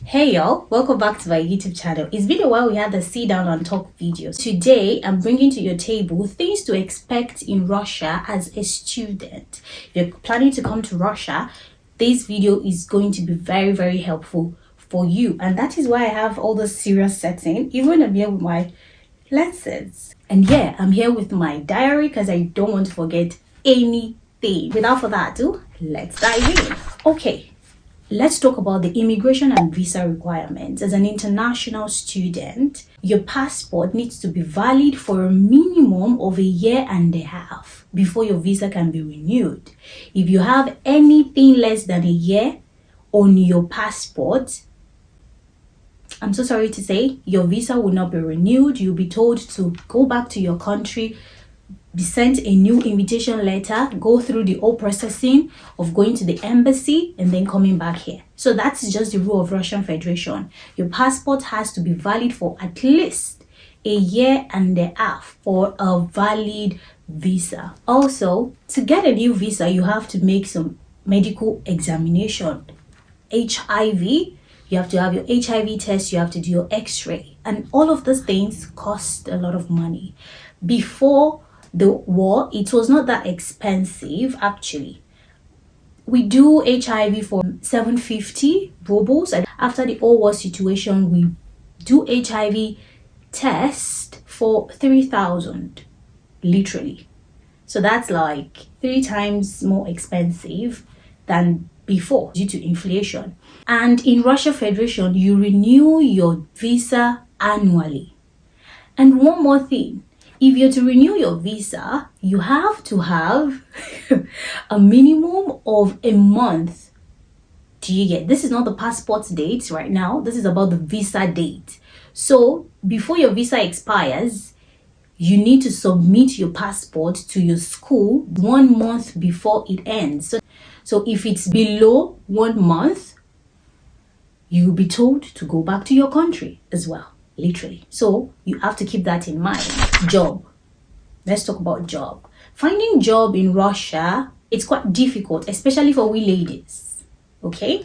Hey y'all, welcome back to my YouTube channel. It's been a while we had the sit down and talk videos. Today I'm bringing to your table things to expect in Russia as a student. If you're planning to come to Russia, this video is going to be very helpful for you, and that is why I have all the serious setting. Even I'm here with my lenses, and yeah, I'm here with my diary because I don't want to forget anything. Without further ado, let's dive in. Okay, let's talk about the immigration and visa requirements. As an international student, your passport needs to be valid for a minimum of a year and a half before your visa can be renewed. If you have anything less than a year on your passport, I'm so sorry to say, your visa will not be renewed. You'll be told to go back to your country, be sent a new invitation letter, go through the whole processing of going to the embassy and then coming back here. So that's just the rule of Russian Federation. Your passport has to be valid for at least a year and a half for a valid visa. Also, to get a new visa, you have to make some medical examination. HIV, you have to have your HIV test, you have to do your x-ray, and all of those things cost a lot of money. Before the war, it was not that expensive. Actually, we do HIV for 750 rubles, and after the whole war situation, we do HIV test for 3,000, literally. So that's like 3 times more expensive than before due to inflation. And in Russia Federation, you renew your visa annually. And one more thing, if you're to renew your visa, you have to have a minimum of a month. Do you get? This is not the passport date right now. This is about the visa date. So before your visa expires, you need to submit your passport to your school 1 month before it ends. So if it's below 1 month, you'll be told to go back to your country as well, literally. So you have to keep that in mind. Job. Let's talk about job. Finding job in Russia, it's quite difficult, especially for we ladies. Okay?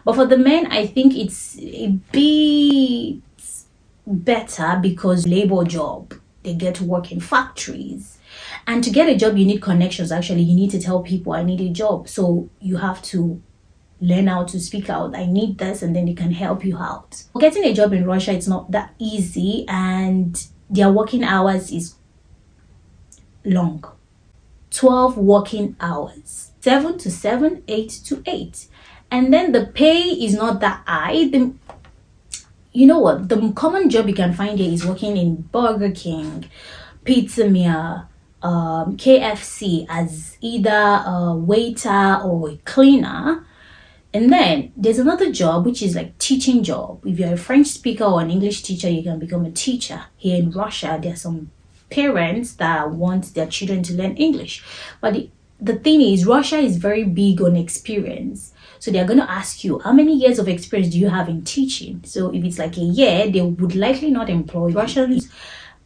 But for the men, I think it's a bit better because labor job. They get to work in factories. And to get a job, you need connections. Actually, you need to tell people, I need a job. So you have to learn how to speak out, I need this, and then they can help you out. Getting a job in Russia, it's not that easy, and their working hours is long. 12 working hours. 7 to 7, 8 to 8. And then the pay is not that high. You know what? The common job you can find here is working in Burger King, PizzaMia, KFC as either a waiter or a cleaner. And then there's another job which is like teaching job. If you're a French speaker or an English teacher, you can become a teacher. Here in Russia, there are some parents that want their children to learn English. But the thing is, Russia is very big on experience. So they're going to ask you, how many years of experience do you have in teaching? So if it's like a year, they would likely not employ you. Russians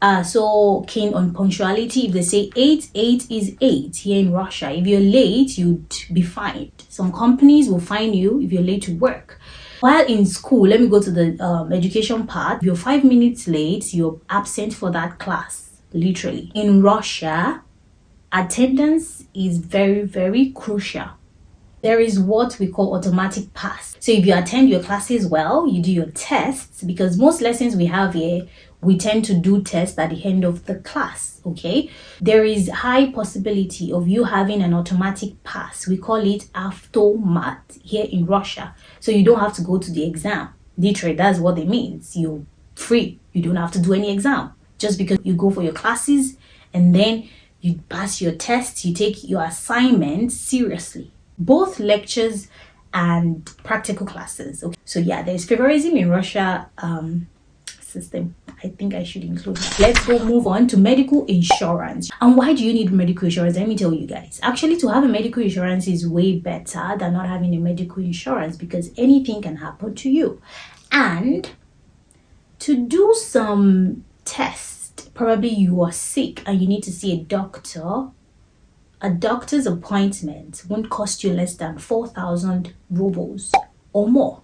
are so keen on punctuality. If they say 8 is 8 here in Russia. If you're late, you'd be fined. Some companies will fine you if you're late to work. While in school, let me go to the education part. If you're 5 minutes late, you're absent for that class, literally. In Russia, attendance is very crucial. There is what we call automatic pass. So if you attend your classes well, you do your tests, because most lessons we have here, we tend to do tests at the end of the class, okay? There is high possibility of you having an automatic pass. We call it automat here in Russia. So you don't have to go to the exam. Literally, that's what it means. You're free. You don't have to do any exam. Just because you go for your classes and then you pass your tests, you take your assignments seriously. Both lectures and practical classes. Okay. So yeah, there's favoritism in Russia system. I think I should include that. Let's move on to medical insurance. And why do you need medical insurance? Let me tell you guys. Actually, to have a medical insurance is way better than not having a medical insurance, because anything can happen to you. And to do some tests, probably you are sick and you need to see a doctor. A doctor's appointment won't cost you less than 4,000 rubles or more.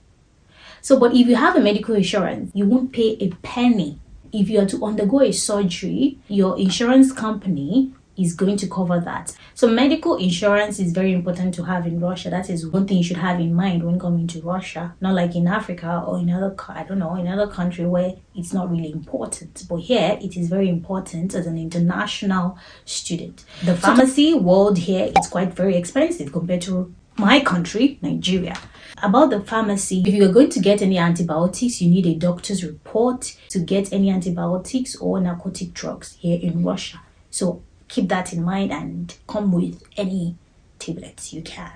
So, but if you have a medical insurance, you won't pay a penny. If you are to undergo a surgery, your insurance company is going to cover that. So medical insurance is very important to have in Russia. That is one thing you should have in mind when coming to Russia. Not like in Africa or in another country where it's not really important. But here it is very important as an international student. The pharmacy world here is quite very expensive compared to my country, Nigeria. About the pharmacy, if you're going to get any antibiotics, you need a doctor's report to get any antibiotics or narcotic drugs here in Russia. So keep that in mind and come with any tablets you can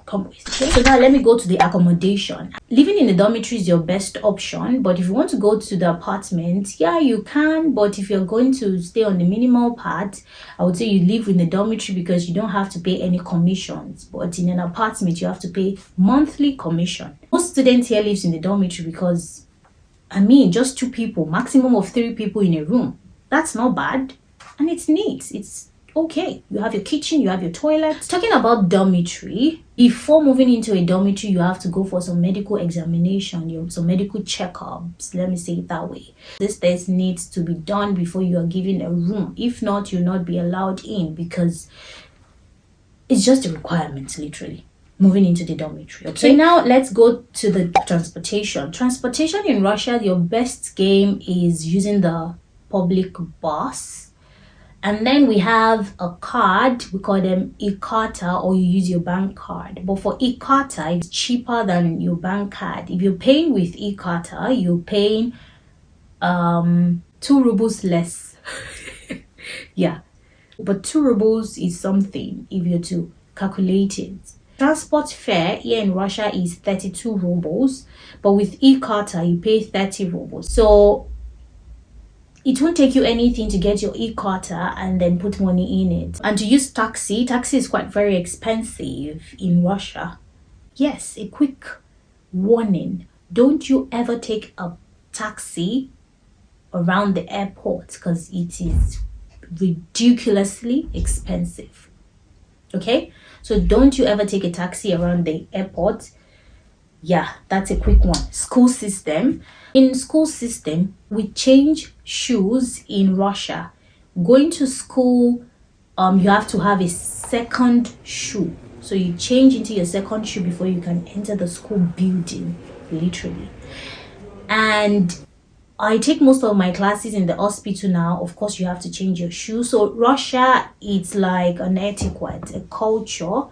come with. Okay, so now let me go to the accommodation. Living in the dormitory is your best option, but if you want to go to the apartment, yeah, you can. But if you're going to stay on the minimal part, I would say you live in the dormitory because you don't have to pay any commissions. But in an apartment, you have to pay monthly commission. Most students here lives in the dormitory because, just 2 people, maximum of 3 people in a room. That's not bad. And it's neat. It's okay. You have your kitchen, you have your toilet. Talking about dormitory, before moving into a dormitory, you have to go for some medical examination, some medical checkups. Let me say it that way. This test needs to be done before you are given a room. If not, you'll not be allowed in because it's just a requirement, literally. Moving into the dormitory. Okay, so now let's go to the transportation. Transportation in Russia, your best game is using the public bus. And then we have a card, we call them e-Karta, or you use your bank card. But for e-Karta, it's cheaper than your bank card. If you're paying with e-Karta, you're paying 2 rubles less. Yeah, but 2 rubles is something if you're to calculate it. Transport fare here in Russia is 32 rubles, but with e-Karta, you pay 30 rubles. So it won't take you anything to get your e-Karta and then put money in it. And to use taxi is quite very expensive in Russia. Yes, a quick warning. Don't you ever take a taxi around the airport because it is ridiculously expensive. Okay? So don't you ever take a taxi around the airport. Yeah, that's a quick one. School system. In school system, we change shoes in Russia. Going to school, you have to have a second shoe. So you change into your second shoe before you can enter the school building, literally. And I take most of my classes in the hospital now. Of course, you have to change your shoes. So Russia, it's like an etiquette, a culture.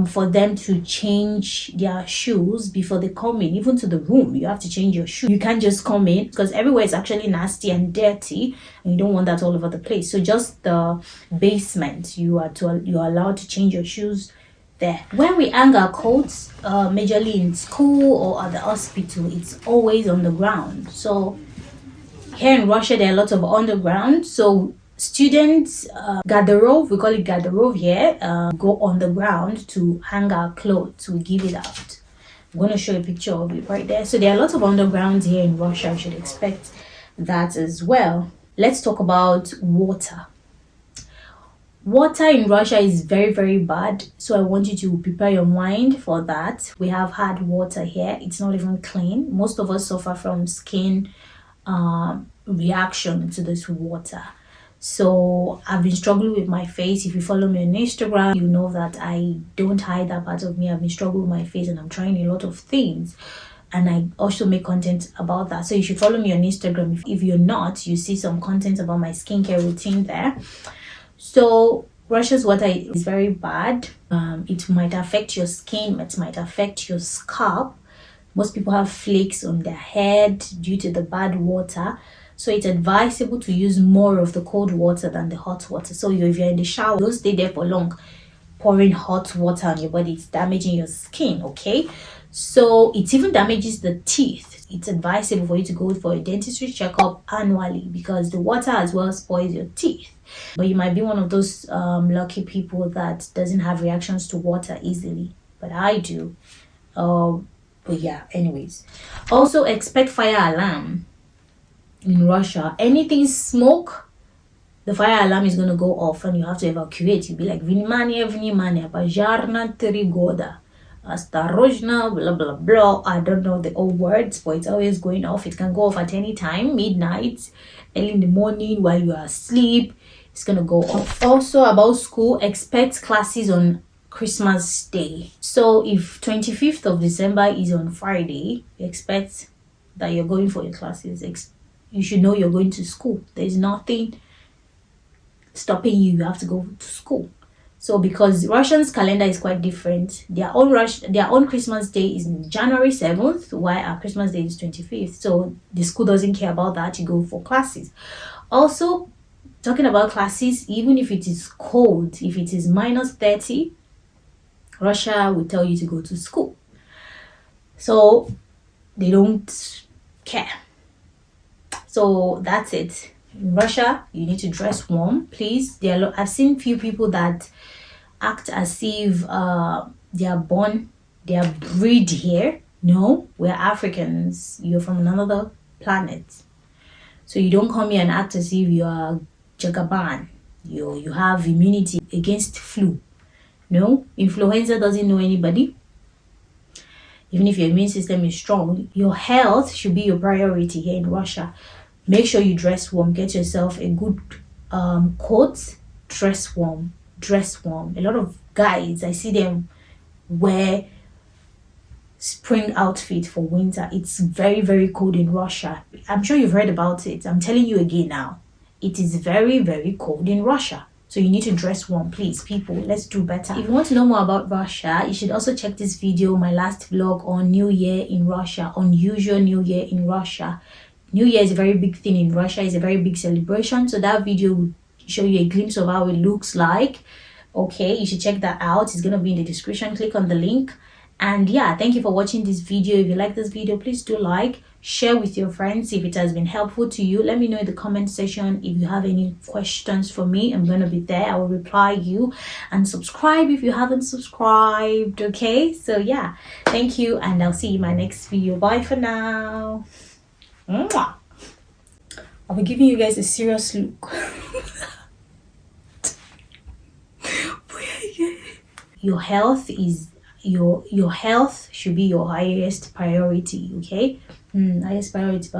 For them to change their shoes before they come in, even to the room. You have to change your shoes. You can't just come in because everywhere is actually nasty and dirty, and you don't want that all over the place. So just the basement, you are allowed to change your shoes there. When we hang our coats, majorly in school or at the hospital, it's always on the ground. So here in Russia, there are a lot of underground. So students, garderobe, we call it garderobe here, go on the ground to hang our clothes. We give it out. I'm going to show a picture of it right there. So there are lots of undergrounds here in Russia. You should expect that as well. Let's talk about water. Water in Russia is very, very bad. So I want you to prepare your mind for that. We have had water here. It's not even clean. Most of us suffer from skin reaction to this water. So I've been struggling with my face. If you follow me on Instagram, you know that I don't hide that part of me. I've been struggling with my face and I'm trying a lot of things. And I also make content about that. So you should follow me on Instagram. If you're not, you see some content about my skincare routine there. So Russia's water is very bad. It might affect your skin. It might affect your scalp. Most people have flakes on their head due to the bad water. So it's advisable to use more of the cold water than the hot water. So if you're in the shower, don't stay there for long pouring hot water on your body. It's damaging your skin, okay? So it even damages the teeth. It's advisable for you to go for a dentistry checkup annually because the water as well spoils your teeth. But you might be one of those lucky people that doesn't have reactions to water easily. But I do. But yeah, anyways. Also expect fire alarm. In Russia, anything smoke, the fire alarm is going to go off and you have to evacuate. You'll be like, Vнимание, внимание, пожарная 3 года. Осторожно, blah blah blah. I don't know the old words, but it's always going off. It can go off at any time, midnight, early in the morning, while you are asleep. It's gonna go off. Also about school, expect classes on Christmas Day. So if 25th of December is on Friday, expect that you're going for your classes. You should know you're going to school. There's nothing stopping you. You have to go to school. So because Russians' calendar is quite different, their own Christmas Day is January 7th, while our Christmas Day is 25th. So the school doesn't care about that. You go for classes. Also, talking about classes, even if it is cold, if it is minus 30, Russia will tell you to go to school. So they don't care. So that's it. In Russia, you need to dress warm, please. I've seen few people that act as if they are bred here. No, we're Africans. You're from another planet. So you don't come here and act as if you are Jagaban. You have immunity against flu. No, influenza doesn't know anybody. Even if your immune system is strong, your health should be your priority here in Russia. Make sure you dress warm. Get yourself a good coat. Dress warm. Dress warm. A lot of guys, I see them wear spring outfit for winter. It's very, very cold in Russia. I'm sure you've heard about it. I'm telling you again now. It is very, very cold in Russia. So you need to dress warm, please, people. Let's do better. If you want to know more about Russia, you should also check this video, my last vlog on New Year in Russia, unusual New Year in Russia. New Year is a very big thing in Russia. It's a very big celebration. So that video will show you a glimpse of how it looks like. Okay, you should check that out. It's going to be in the description. Click on the link. And yeah, thank you for watching this video. If you like this video, please do like, share with your friends if it has been helpful to you. Let me know in the comment section if you have any questions for me. I'm going to be there. I will reply you. And subscribe if you haven't subscribed. Okay, so yeah, thank you. And I'll see you in my next video. Bye for now. Mwah. I'll be giving you guys a serious look. Your health is your health should be your highest priority. Okay, highest priority.